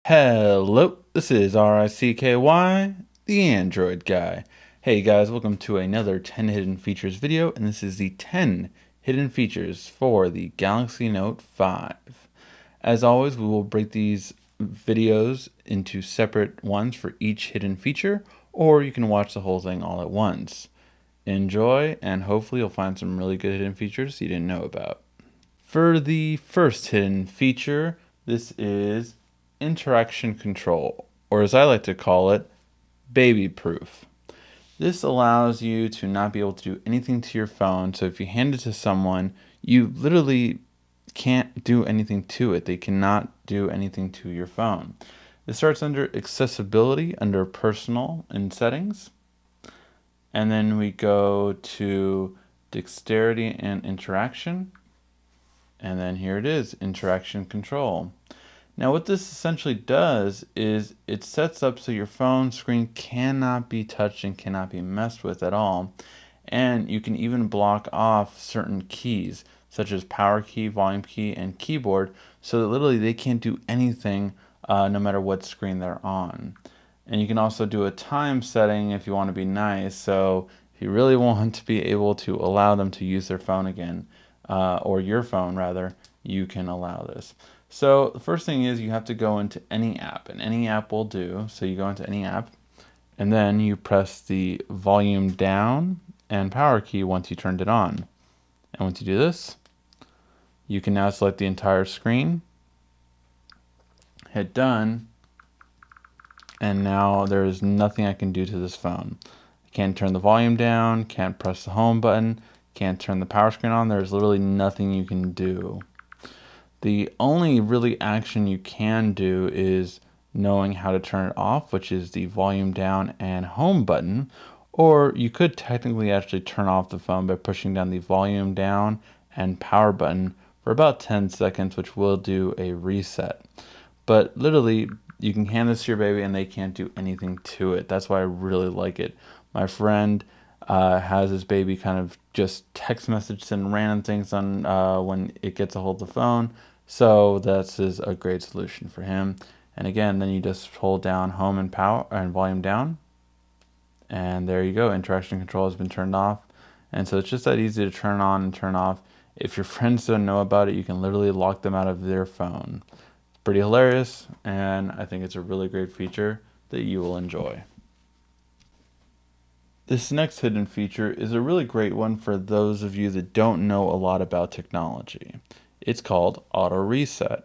Hello, this is RICKY, the Android guy. Hey guys, welcome to another 10 hidden features video, and this is the 10 hidden features for the Galaxy Note 5. As always, we will break these videos into separate ones for each hidden feature, or you can watch the whole thing all at once. Enjoy, and hopefully you'll find some really good hidden features you didn't know about. For the first hidden feature, this is interaction control, or as I like to call it, baby proof. This allows you to not be able to do anything to your phone. So if you hand it to someone, you literally can't do anything to it. They cannot do anything to your phone. This starts under accessibility, under personal and settings. And then we go to dexterity and interaction. And then here it is, interaction control. Now what this essentially does is it sets up so your phone screen cannot be touched and cannot be messed with at all. And you can even block off certain keys, such as power key, volume key, and keyboard, so that literally they can't do anything no matter what screen they're on. And you can also do a time setting if you want to be nice. So if you really want to be able to allow them to use their phone again, or your phone rather, you can allow this. So the first thing is you have to go into any app, and any app will do. So you go into any app, and then you press the volume down and power key once you turned it on. And once you do this, you can now select the entire screen, hit done, and now there's nothing I can do to this phone. I can't turn the volume down, can't press the home button, can't turn the power screen on. There's literally nothing you can do. The only really action you can do is knowing how to turn it off, which is the volume down and home button, or you could technically actually turn off the phone by pushing down the volume down and power button for about 10 seconds, which will do a reset. But literally, you can hand this to your baby and they can't do anything to it. That's why I really like it. My friend has his baby kind of just text message and random things on when it gets a hold of the phone. So this is a great solution for him. And again, then you just hold down home and power and volume down. And there you go. Interaction control has been turned off. And so it's just that easy to turn on and turn off. If your friends don't know about it, you can literally lock them out of their phone. It's pretty hilarious, and I think it's a really great feature that you will enjoy. This next hidden feature is a really great one for those of you that don't know a lot about technology. It's called auto reset.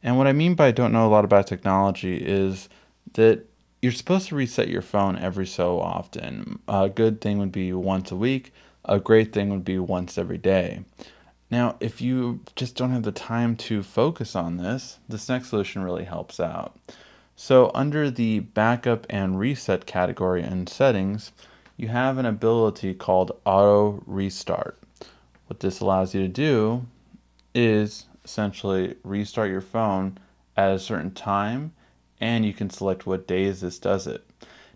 And what I mean by don't know a lot about technology is that you're supposed to reset your phone every so often. A good thing would be once a week. A great thing would be once every day. Now, if you just don't have the time to focus on this next solution really helps out. So under the backup and reset category in settings, you have an ability called auto restart. What this allows you to do is essentially restart your phone at a certain time, and you can select what days this does it.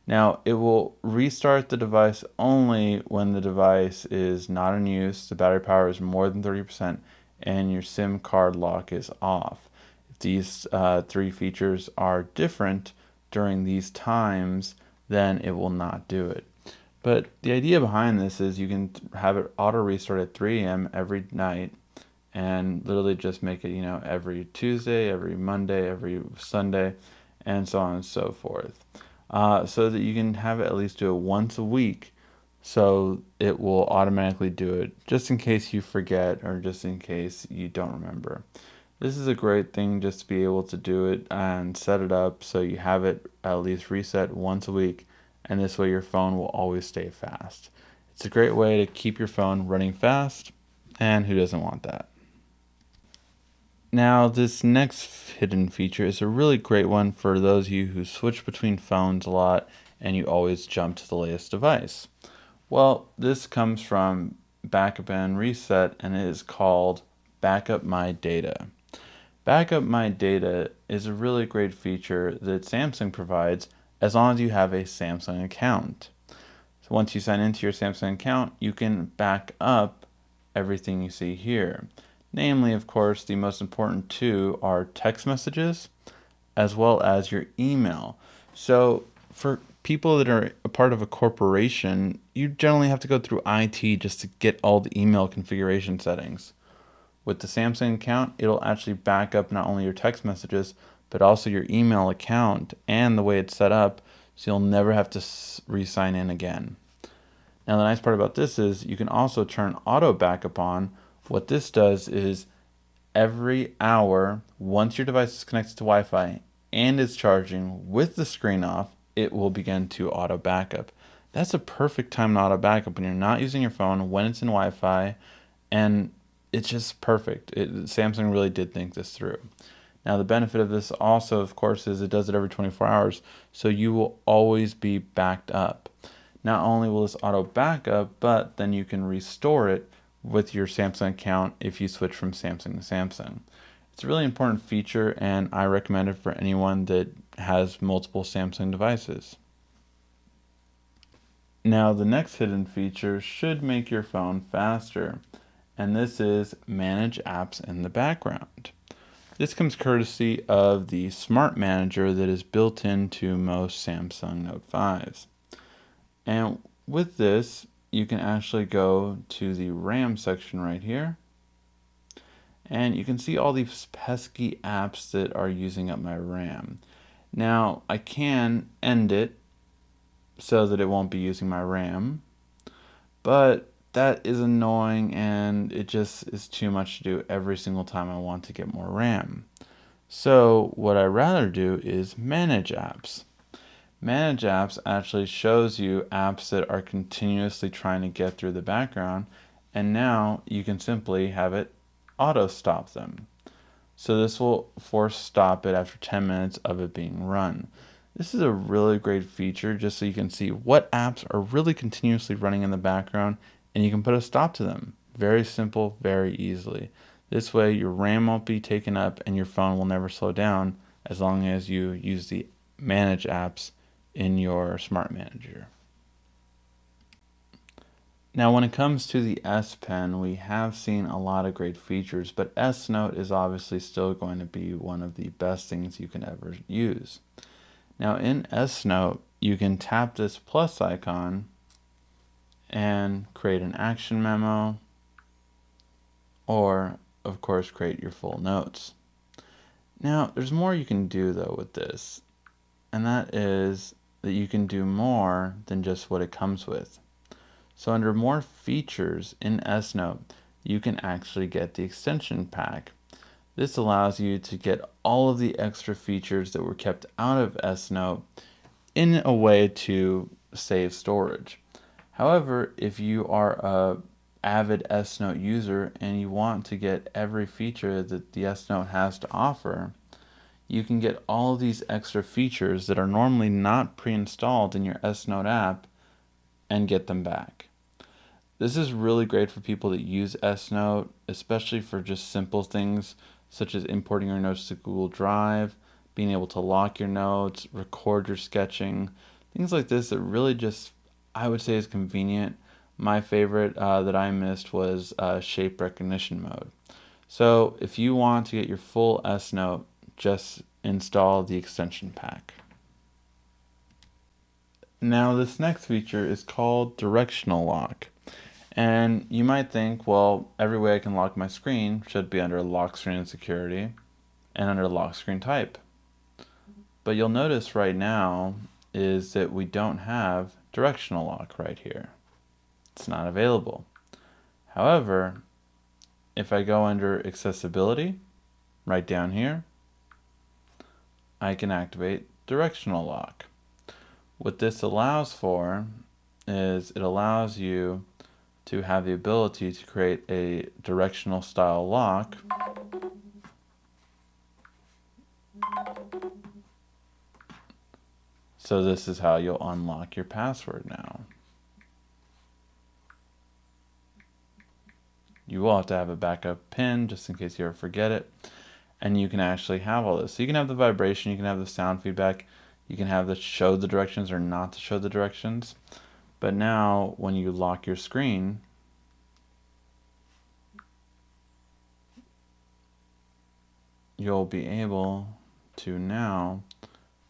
Now, it will restart the device only when the device is not in use, the battery power is more than 30%, and your SIM card lock is off. If these three features are different during these times, then it will not do it. But the idea behind this is you can have it auto restart at 3 a.m. every night and literally just make it, every Tuesday, every Monday, every Sunday, and so on and so forth. So that you can have it at least do it once a week, so it will automatically do it just in case you forget or just in case you don't remember. This is a great thing just to be able to do it and set it up so you have it at least reset once a week, and this way your phone will always stay fast. It's a great way to keep your phone running fast, and who doesn't want that? Now, this next hidden feature is a really great one for those of you who switch between phones a lot and you always jump to the latest device. Well, this comes from Backup and Reset, and it is called Backup My Data. Backup My Data is a really great feature that Samsung provides as long as you have a Samsung account. So once you sign into your Samsung account, you can back up everything you see here. Namely, of course, the most important two are text messages as well as your email. So for people that are a part of a corporation, you generally have to go through IT just to get all the email configuration settings. With the Samsung account, it'll actually back up not only your text messages, but also your email account and the way it's set up, so you'll never have to re-sign in again. Now, the nice part about this is you can also turn auto backup on. What this does is every hour, once your device is connected to Wi-Fi and is charging with the screen off, it will begin to auto backup. That's a perfect time to auto backup when you're not using your phone, when it's in Wi-Fi, and it's just perfect. Samsung really did think this through. Now, the benefit of this also, of course, is it does it every 24 hours, so you will always be backed up. Not only will this auto backup, but then you can restore it with your Samsung account if you switch from Samsung to Samsung. It's a really important feature, and I recommend it for anyone that has multiple Samsung devices. Now, the next hidden feature should make your phone faster, and this is manage apps in the background. This comes courtesy of the Smart Manager that is built into most Samsung Note 5s. And with this, you can actually go to the RAM section right here, and you can see all these pesky apps that are using up my RAM. Now, I can end it so that it won't be using my RAM, but that is annoying and it just is too much to do every single time I want to get more RAM. So what I rather do is manage apps. Manage apps actually shows you apps that are continuously trying to get through the background, and now you can simply have it auto stop them. So this will force stop it after 10 minutes of it being run. This is a really great feature just so you can see what apps are really continuously running in the background and you can put a stop to them. Very simple, very easily. This way your RAM won't be taken up and your phone will never slow down as long as you use the manage apps in your Smart Manager. Now, when it comes to the S Pen, we have seen a lot of great features, but S Note is obviously still going to be one of the best things you can ever use. Now, in S Note, you can tap this plus icon and create an action memo, or, of course, create your full notes. Now, there's more you can do, though, with this, and that is that you can do more than just what it comes with. So under more features in S Note, you can actually get the extension pack. This allows you to get all of the extra features that were kept out of S Note in a way to save storage. However, if you are a avid S Note user and you want to get every feature that the S Note has to offer, you can get all of these extra features that are normally not pre-installed in your S Note app and get them back. This is really great for people that use S Note, especially for just simple things such as importing your notes to Google Drive, being able to lock your notes, record your sketching, things like this that really just, I would say, is convenient. My favorite that I missed was shape recognition mode. So if you want to get your full S Note, just install the extension pack. Now this next feature is called Directional Lock. And you might think, well, every way I can lock my screen should be under lock screen and security and under lock screen type. But you'll notice right now is that we don't have directional lock right here. It's not available. However, if I go under accessibility, right down here, I can activate directional lock. What this allows for is it allows you to have the ability to create a directional style lock so this is how you'll unlock your password now. You will have to have a backup pin just in case you ever forget it, and you can actually have all this. So you can have the vibration, you can have the sound feedback, you can have the show the directions or not to show the directions. But now when you lock your screen, you'll be able to now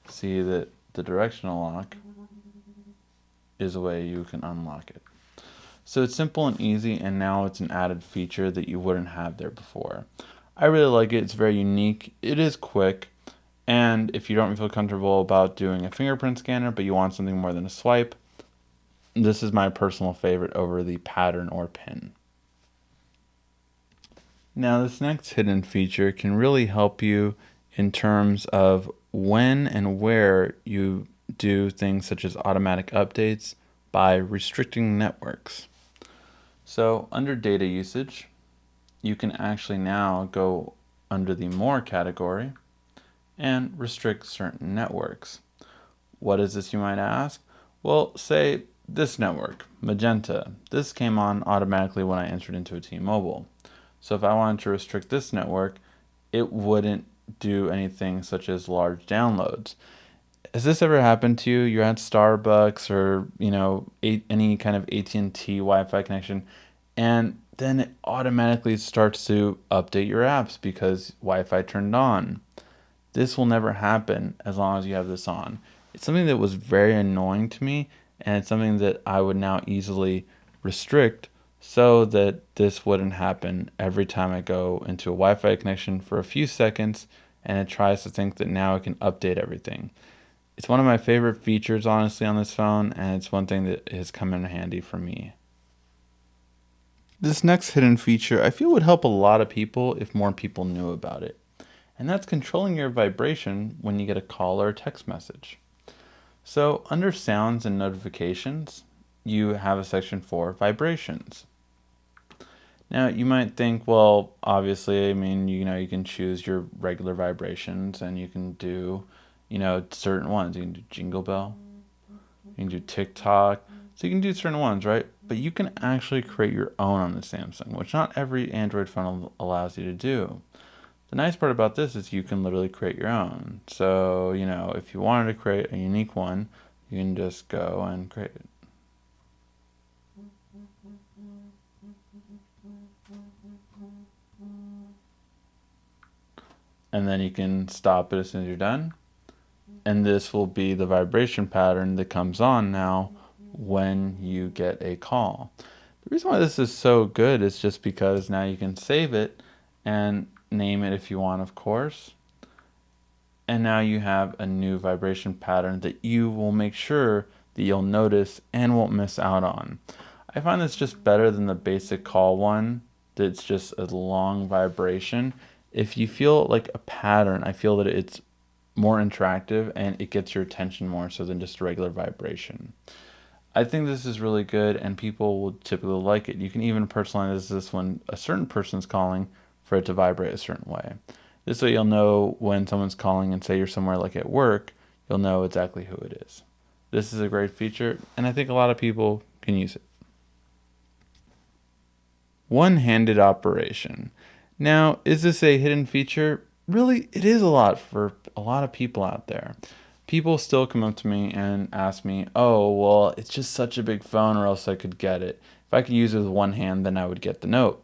see that the directional lock is a way you can unlock it. So it's simple and easy, and now it's an added feature that you wouldn't have there before. I really like it. It's very unique. It is quick, and if you don't feel comfortable about doing a fingerprint scanner, but you want something more than a swipe, this is my personal favorite over the pattern or pin. Now, this next hidden feature can really help you in terms of when and where you do things such as automatic updates by restricting networks. So under data usage, you can actually now go under the More category and restrict certain networks. What is this, you might ask? Well, say this network, Magenta. This came on automatically when I entered into a T-Mobile. So if I wanted to restrict this network, it wouldn't do anything such as large downloads. Has this ever happened to you? You're at Starbucks or, any kind of AT&T Wi-Fi connection, and then it automatically starts to update your apps because Wi-Fi turned on. This will never happen as long as you have this on. It's something that was very annoying to me, and it's something that I would now easily restrict so that this wouldn't happen every time I go into a Wi-Fi connection for a few seconds and it tries to think that now it can update everything. It's one of my favorite features, honestly, on this phone, and it's one thing that has come in handy for me. This next hidden feature I feel would help a lot of people if more people knew about it, and that's controlling your vibration when you get a call or a text message. So under sounds and notifications, you have a section for vibrations. Now you might think, well, obviously, you can choose your regular vibrations and you can do, certain ones. You can do Jingle Bell, you can do TikTok, so you can do certain ones, right? But you can actually create your own on the Samsung, which not every Android phone allows you to do. The nice part about this is you can literally create your own. So, if you wanted to create a unique one, you can just go and create it. And then you can stop it as soon as you're done. And this will be the vibration pattern that comes on now when you get a call. The reason why this is so good is just because now you can save it and name it if you want, of course. And now you have a new vibration pattern that you will make sure that you'll notice and won't miss out on. I find this just better than the basic call one that's just a long vibration. If you feel like a pattern, I feel that it's more interactive and it gets your attention more so than just a regular vibration. I think this is really good and people will typically like it. You can even personalize this when a certain person's calling for it to vibrate a certain way. This way you'll know when someone's calling and say you're somewhere like at work, you'll know exactly who it is. This is a great feature and I think a lot of people can use it. One-handed operation. Now, is this a hidden feature? Really, it is a lot for a lot of people out there. People still come up to me and ask me, oh, well, it's just such a big phone or else I could get it. If I could use it with one hand, then I would get the Note.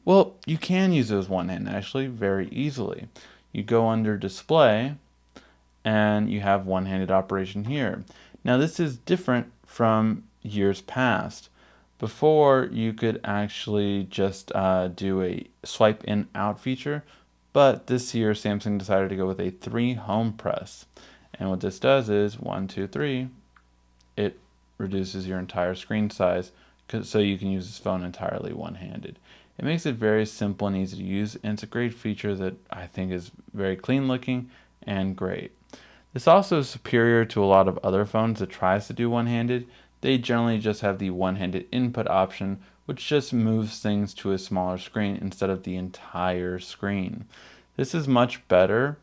Well, you can use it with one hand, actually, very easily. You go under Display, and you have one-handed operation here. Now, this is different from years past. Before, you could actually just do a swipe in out feature, but this year Samsung decided to go with a 3 home press. And what this does is 1, 2, 3, it reduces your entire screen size so you can use this phone entirely one-handed. It makes it very simple and easy to use, and it's a great feature that I think is very clean looking and great. This also is superior to a lot of other phones that tries to do one-handed. They generally just have the one-handed input option, which just moves things to a smaller screen instead of the entire screen. This is much better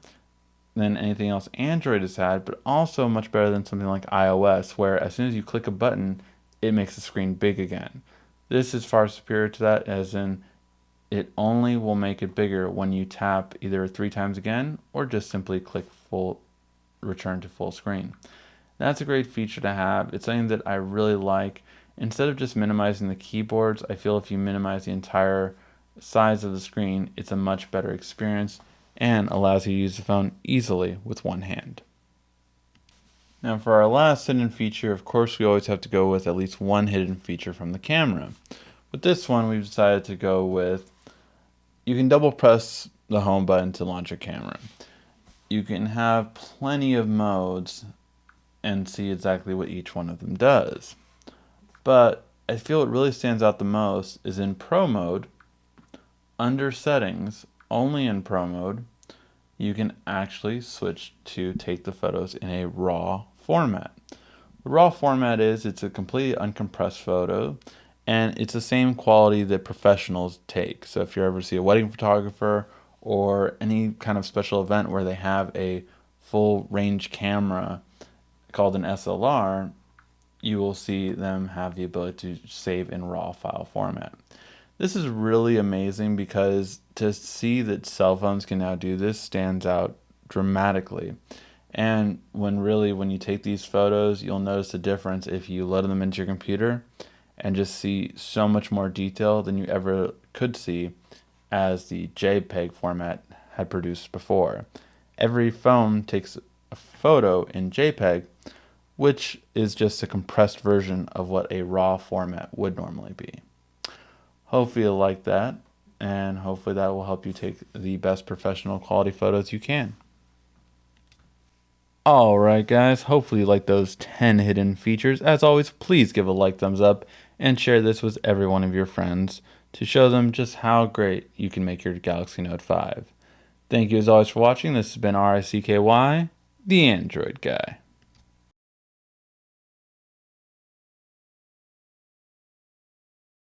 than anything else Android has had, but also much better than something like iOS, where as soon as you click a button, it makes the screen big again. This is far superior to that, as in it only will make it bigger when you tap either 3 times again or just simply click full return to full screen. That's a great feature to have. It's something that I really like. Instead of just minimizing the keyboards, I feel if you minimize the entire size of the screen, it's a much better experience and allows you to use the phone easily with one hand. Now for our last hidden feature, of course we always have to go with at least one hidden feature from the camera. With this one, we've decided to go with, you can double press the home button to launch a camera. You can have plenty of modes and see exactly what each one of them does. But I feel what really stands out the most is in Pro mode, under settings, only in Pro mode, you can actually switch to take the photos in a RAW format. The RAW format it's a completely uncompressed photo, and it's the same quality that professionals take. So if you ever see a wedding photographer or any kind of special event where they have a full range camera called an SLR, you will see them have the ability to save in RAW file format. This is really amazing because to see that cell phones can now do this stands out dramatically. And when you take these photos, you'll notice the difference if you load them into your computer and just see so much more detail than you ever could see as the JPEG format had produced before. Every phone takes a photo in JPEG, which is just a compressed version of what a RAW format would normally be. Hopefully you'll like that, and hopefully that will help you take the best professional quality photos you can. Alright guys, hopefully you like those 10 hidden features. As always, please give a like, thumbs up, and share this with every one of your friends to show them just how great you can make your Galaxy Note 5. Thank you as always for watching. This has been RICKY, the Android Guy.